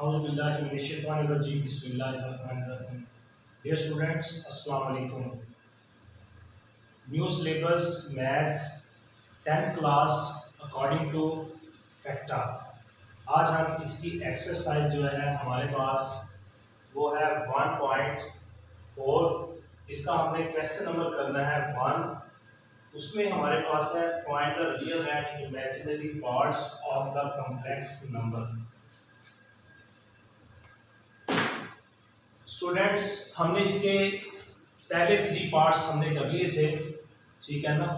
औज़ुबिल्लाहिमिनश्शैतानिर्रजीम बिस्मिल्लाहिर्रहमानिर्रहीम। Dear students, अस्सलाम वालेकुम। New syllabus math 10th class according to फैक्टा। आज हम इसकी एक्सरसाइज जो है हमारे पास वो है 1.4। इसका हमने क्वेश्चन नंबर करना है 1। उसमें हमारे पास है find the real and imaginary parts of the complex number. Students, हमने इसके पहले 3 पार्ट्स हमने कर लिए थे, ठीक है ना।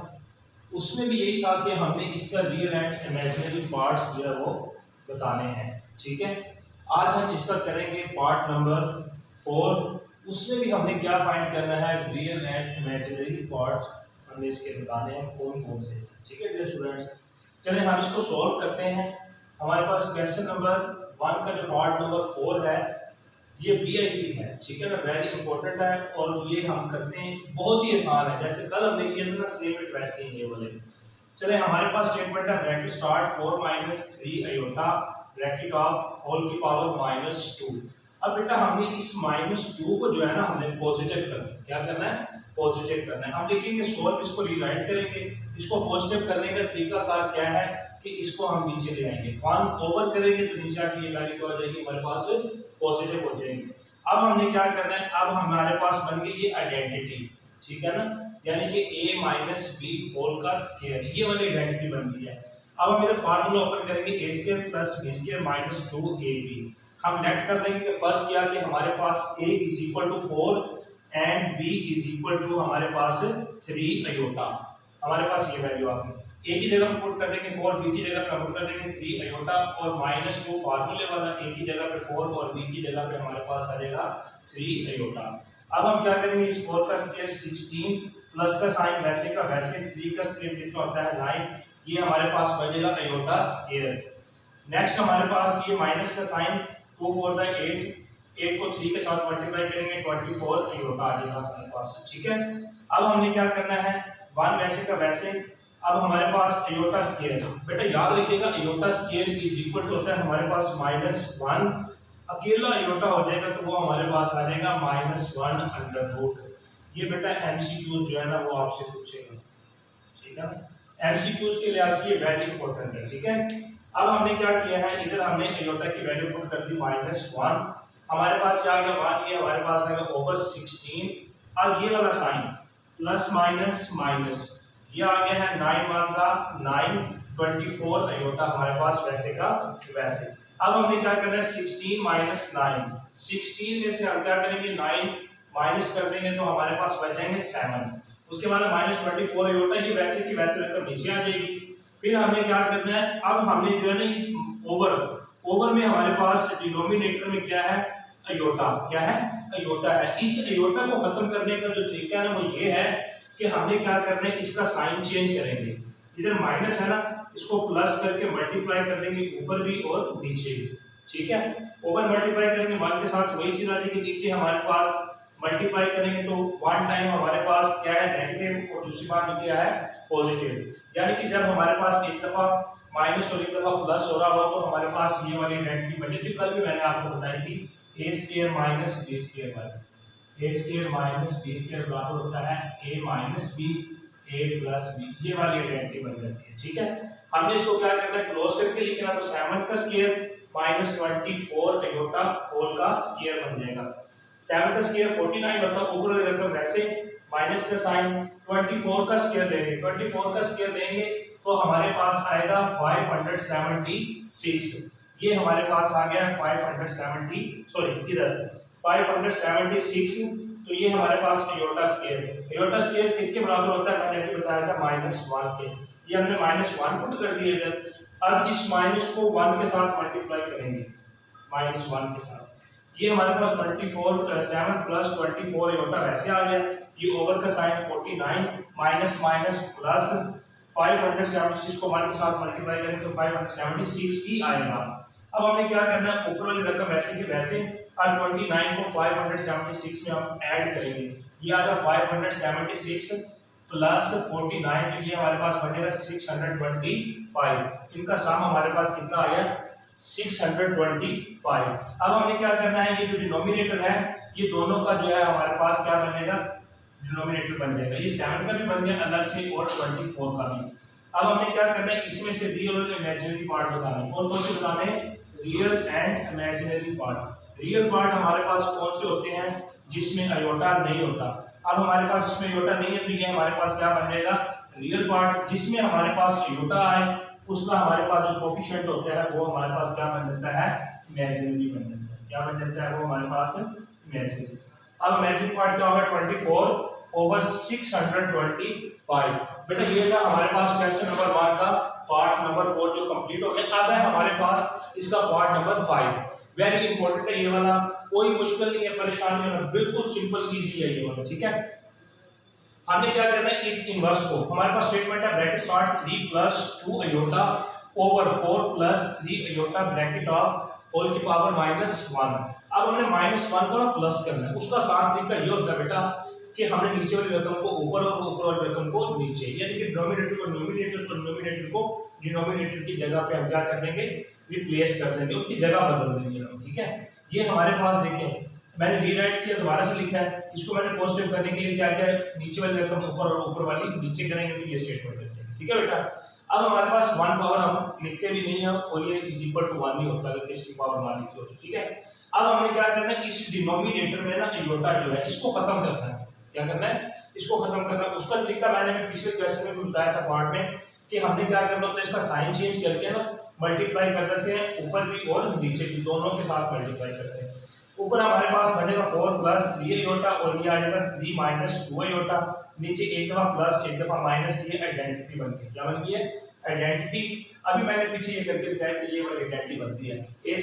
उसमें भी यही था कि हमने इसका रियल एंड इमेजिनरी पार्ट्स जो है वो बताने हैं, ठीक है। आज हम इसका करेंगे पार्ट नंबर 4। उसमें भी हमने क्या फाइंड करना है, रियल एंड इमेजिनरी पार्ट्स हमने इसके बताने हैं कौन कौन से, ठीक है डियर स्टूडेंट्स। चलिए हम इसको सॉल्व करते हैं। हमारे पास क्वेश्चन नंबर 1 का जो पार्ट नंबर 4 है ये वीआईपी है, ठीक है ना, वेरी इंपॉर्टेंट है। और ये हम करते हैं, बहुत ही आसान है, जैसे कल हमने किया था ना सेम इट वैसे ही ये वाले। चले हमारे पास स्टेटमेंट है bracket start 4 - 3 iota bracket of whole की पावर -2। अब बेटा हमने इस -2 को जो है ना हमने पॉजिटिव करना है। क्या करना है? पॉजिटिव करना है। हम देखेंगे सॉल्व, इसको रिराइट करेंगे। इसको पॉजिटिव करने का तरीका कार क्या है कि इसको हम नीचे ले आएंगे, 1 ओवर करेंगे तो नीचे आके ये वैल्यू क्या हो जाएगी, हमारे पास पॉजिटिव हो जाएंगे। अब हमने क्या करना है, अब हमारे पास बन गई ये आइडेंटिटी, ठीक है ना, यानी कि a - b होल का स्क्वायर, ये वाली आइडेंटिटी बन गई है। अब हम इधर फार्मूला ओपन करेंगे a² + b² - 2ab। हम नेट कर लेंगे कि फर्स्ट किया कि हमारे पास a = 4 एंड b = हमारे पास 3 आयोटा। हमारे पास ये वैल्यू आ गई। a की जगह पे पुट कर देंगे 4, b की जगह पे पुट कर देंगे 3 आयोटा और -2 फार्मूले वाला, a की जगह पे 4 और b की जगह पे हमारे पास आ जाएगा 3 आयोटा। अब हम क्या करेंगे, इस 4 का स्क्वायर 16 प्लस का साइन वैसे का वैसे, 3 का स्क्वायर कितना होता है 9, ये हमारे पास बन जाएगा आयोटा स्क्वायर। नेक्स्ट हमारे पास ये माइनस का साइन 2 4 8, 8 को 3 के साथ मल्टीप्लाई करेंगे 24 आयोटा आ जाएगा हमारे पास, ठीक है। अब हमने क्या करना है, 1 वैसे का वैसे। अब हमारे पास आयोटा स्क्वायर, बेटा याद रखिएगा आयोटा स्क्वायर इक्वल टू होता है हमारे पास -1। अकेला आयोटा हो जाएगा तो वो हमारे पास आ जाएगा -1√। ये बेटा एमसीक्यूज जो है ना वो आपसे पूछेगा, ठीक है। एमसीक्यूज के लिहाज से ये वेरी इंपॉर्टेंट है, ठीक है। अब हमने क्या किया है, इधर हमने आयोटा की वैल्यू पुट कर दी -1। हमारे पास क्या आ गया 1, ये हमारे पास आएगा ओवर 16। अब ये वाला साइन प्लस माइनस माइनस, ये आ गया है 9 × 9 24 आयोटा हमारे पास वैसे का वैसे। अब हमने क्या करना है, 16 - 9, 16 में से हम क्या करेंगे 9 माइनस कर देंगे तो हमारे पास बचेंगे 7। उसके बाद -24 आयोटा ये वैसे की वैसे रकम नीचे आ जाएगी। फिर हमने क्या करना है, अब हमने जो है ना ओवर में हमारे पास डिनोमिनेटर में क्या है, आयोटा। क्या है? आयोटा है। इस आयोटा को खत्म करने का जो तरीका है ना वो ये है कि हमने क्या करना है, इसका साइन चेंज करेंगे। इधर माइनस है ना, इसको प्लस करके मल्टीप्लाई कर देंगे ऊपर भी और नीचे भी, ठीक है। ऊपर मल्टीप्लाई करेंगे 1 के साथ वही चीज आ जाएगी, नीचे हमारे पास मल्टीप्लाई करेंगे तो 1 टाइम हमारे पास क्या है नेगेटिव और दूसरी बार में क्या है पॉजिटिव। यानी कि जब हमारे पास एक दफा माइनस और एक दफा प्लस हो रहा हो तो हमारे पास ये वाली आइडेंटिटी बनी थी, कल भी मैंने आपको बताई थी, a² - b² वाली। a² - b² बराबर होता है a - b a + b, ये वाली आइडेंटिटी बन जाती है, ठीक है। हमने इसको क्या करना है, क्लोज करके लिखना, तो 7 का स्क्वायर -24 आयोटा होल का स्क्वायर बन जाएगा। 7 का स्क्वायर 49 होता है, ऊपर वाली रकम वैसे माइनस का साइन 24 का स्क्वायर देंगे, 24 का स्क्वायर देंगे तो हमारे पास आएगा 576। ये हमारे पास आ गया 576। तो ये हमारे पास आयोटा स्क्वायर किसके बराबर होता है, मैंने अभी बताया था -1 के। ये हमने -1 पुट कर दिया इधर। अब इस माइनस को 1 के साथ मल्टीप्लाई करेंगे, -1 के साथ। ये हमारे पास 7 + 24 आयोटा वैसे आ गया। ये ओवर का साइन 49 माइनस माइनस प्लस 576 को 1 के साथ मल्टीप्लाई करेंगे तो 576 ही आएगा। अब हमने क्या करना है, ऊपर वाली रकम वैसे की वैसे और 29 को 576 में हम ऐड करेंगे, ये आ गया 576 प्लस 49, तो ये हमारे पास बनेगा 625। इनका सम हमारे पास कितना आ गया 625। अब हमें क्या करना है, ये जो डिनोमिनेटर है ये दोनों का जो है हमारे पास क्या बनेगा, डिनोमिनेटर बन जाएगा। ये 7 का भी बन गया अलग से और 24 का भी। अब हमने क्या करना है, इसमें से रियल और इमेजिनरी पार्ट बताना है। कौन कौन से बताने हैं, real and imaginary part. Real part हमारे पास कौन से होते हैं, जिसमें अयोटा नहीं होता। अब हमारे पास इसमें अयोटा नहीं है तो ये हमारे पास क्या बन जाएगा, रियल पार्ट। जिसमें हमारे पास अयोटा आए उसका हमारे पास जो कोफिशिएंट होता है वो हमारे पास क्या बन जाता है, इमेजिनरी बन जाता है। क्या बन जाता है वो हमारे पास, इमेजिनरी। अब इमेजिनरी पार्ट क्या होगा, 24/625। बेटा ये था हमारे पास क्वेश्चन नंबर 1 का पार्ट नंबर 4 जो कंप्लीट हो गया। अब है हमारे पास इसका पार्ट नंबर 5। वेरी इंपॉर्टेंट है ये वाला, कोई मुश्किल नहीं है, परेशान नहीं होना, बिल्कुल सिंपल इजी है ये वाला, ठीक है। हमने क्या करना है, इस इनवर्स को, हमारे पास स्टेटमेंट है bracket start 3 + 2 iota over 4 + 3 iota bracket of whole की पावर -1। अब हमने -1 को प्लस करना है। उसका आसान तरीका ये होता है बेटा कि हमने नीचे वाली रकम को ऊपर और ऊपर वाली रकम को नीचे, यानी कि डिनोमिनेटर को न्यूमरेटर को डिनोमिनेटर को डिनोमिनेटर की जगह पे हम क्या कर देंगे, रिप्लेस कर देंगे, उसकी जगह बदल देंगे हम, ठीक है। ये हमारे पास देखें मैंने रीराइट किया, दोबारा से लिखा है, इसको मैंने पॉजिटिव करने के लिए क्या किया, नीचे वाली रकम ऊपर और ऊपर वाली नीचे करेंगे तो ये स्टेटमेंट लिखते हैं, ठीक है बेटा। अब हमारे पास 1 पावर हम लिखते भी नहीं है और ये इज इक्वल टू 1 नहीं होता अगर इसकी पावर मान लिखी हो तो, ठीक है। अब हमने क्या करना है, इस डिनोमिनेटर में ना अयोटा जो है इसको खत्म करना है। क्या करना है, इसको खत्म करना है। उसका तरीका मैंने पिछले क्वेश्चन में भी बताया था पार्ट में कि हमने क्या करना होता है, इसका साइन चेंज करके ना मल्टीप्लाई कर देते हैं, ऊपर भी और नीचे भी दोनों के साथ मल्टीप्लाई करते हैं। ऊपर हमारे पास बनेगा 4 + 3 अयोटा और ये आ जाएगा 3 - 2 अयोटा। नीचे एक दफा प्लस एक दफा माइनस, ये आइडेंटिटी बन गई। क्या बन गई है, आइडेंटिटी। अभी मैंने पीछे ये करके दिखाया कि ये वाली आइडेंटिटी बनती है, a²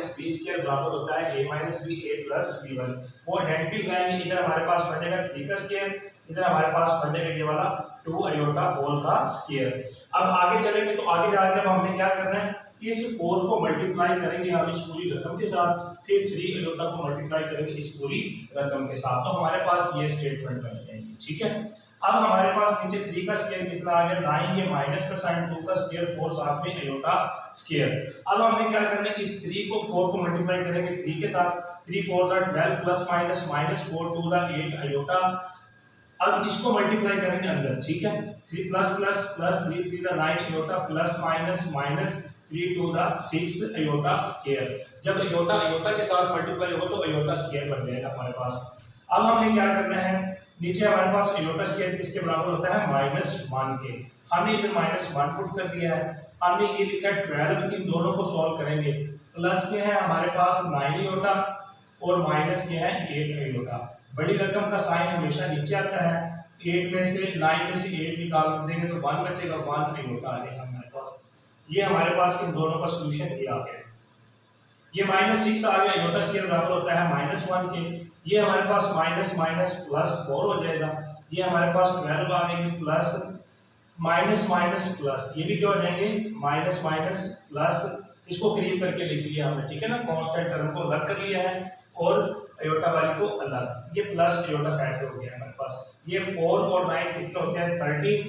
- b² बराबर होता है a - b a + b1। वो आइडेंटिटी लगाएंगे, इधर हमारे पास बनेगा 3 का स्क्वायर, इधर हमारे पास बनेगा ये वाला 2 अयोटा होल का स्क्वायर। अब आगे चलेंगे तो आगे जाकर हमने क्या करना है, इस 4 को मल्टीप्लाई करेंगे हम इस पूरी रकम के साथ, फिर 3 अयोटा को मल्टीप्लाई करेंगे इस पूरी रकम के साथ, तो हमारे पास ये स्टेटमेंट बन जाएगी, ठीक है। अब हमारे पास नीचे 3 का स्क्वायर कितना आ गया 9, ये माइनस का साइन, 2 का स्क्वायर 4 साथ में अयोटा स्क्वायर। अब हमने क्या करना है, इस 3 को 4 को मल्टीप्लाई करेंगे 3 के साथ, 3 4 12 प्लस माइनस -4 2 8 अयोटा। अब इसको मल्टीप्लाई करेंगे अंदर, ठीक है। 3 plus plus plus 3 3 9 iota plus minus minus 3 2 6 iota square. जब अयोटा अयोटा के साथ मल्टीप्लाई हो तो अयोटा स्क्वायर बन जाएगा हमारे पास। अब हमने क्या करना है, नीचे हमारे पास अयोटा स्क्वायर किसके बराबर होता है, -1 के। हमने इधर -1 पुट कर दिया है, हमने ये लिखा है 12, इन दोनों को सॉल्व करेंगे। प्लस के है हमारे पास 9 अयोटा और माइनस के है 8 अयोटा। बड़ी रकम का साइन हमेशा नीचे आता है, 8 में से 9 में से 8 निकाल देंगे तो 1 बचेगा, 1 अयोटा आ जाएगा हमारे पास। ये हमारे पास इन दोनों का सॉल्यूशन ये आ गया। ये -6 आ गया, अयोटा स्क्वायर बराबर होता है -1 के। ये हमारे पास माइनस माइनस प्लस 4 हो जाएगा। ये हमारे पास 12 आ गएंगे प्लस माइनस माइनस प्लस, ये भी क्या हो जाएंगे माइनस माइनस प्लस। इसको करीब करके लिख लिया हमने, ठीक है ना, कांस्टेंट टर्म को अलग कर लिया है और अयोटा वाली को अलग। ये प्लस अयोटा साइड पे हो गया हमारे पास। ये 4 और 9 कितने होते हैं 30,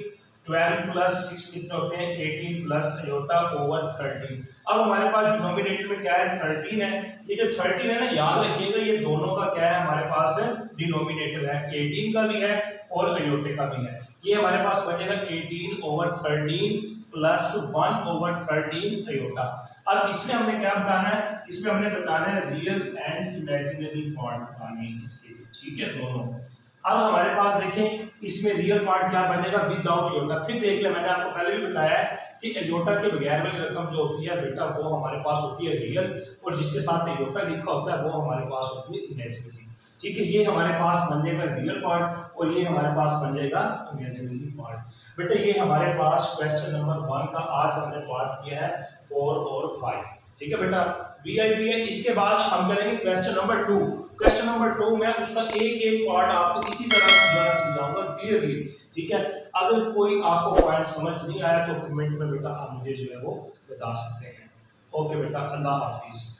12 + 6 कितने होते हैं 18 प्लस अयोटा ओवर 13। अब हमारे पास डिनोमिनेटर में क्या है 13 है। ये जो 13 है ना, याद रखिएगा ये दोनों का क्या है हमारे पास डिनोमिनेटर है, 18 का भी है और अयोटे का भी है। ये हमारे पास बचेगा 18/13 प्लस 1/13 अयोटा। अब इसमें हमने क्या बताना है, इसमें हमने बताना है रियल एंड इमेजिनरी पार्ट बताने इसके, ठीक है, दोनों। अब हमारे पास देखें इसमें रियल पार्ट क्या बनेगा विदाउट अयोटा। फिर देख ले, मैंने आपको पहले भी बताया है कि अयोटा के बगैर वाली रकम जो होती है बेटा वो हमारे पास होती है रियल, और जिसके साथ अयोटा लिखा होता है वो हमारे पास होती है इमेजिनरी, ठीक है। ये हमारे पास बन जाएगा रियल पार्ट और ये हमारे पास बन जाएगा इमेजिनरी पार्ट। बेटा ये हमारे पास क्वेश्चन नंबर 1 का आज हमने पार्ट किया है 4 और 5, ठीक है बेटा। वीआईपी है। इसके बाद हम करेंगे क्वेश्चन नंबर 2। क्वेश्चन नंबर 2 में उसका एक एक पार्ट आपको इसी तरह समझाऊंगा क्लियरली, ठीक है। अगर कोई आपको पॉइंट समझ नहीं आया तो कमेंट में बेटा आप मुझे जो है वो बता सकते हैं। ओके बेटा, अल्लाह हाफिज।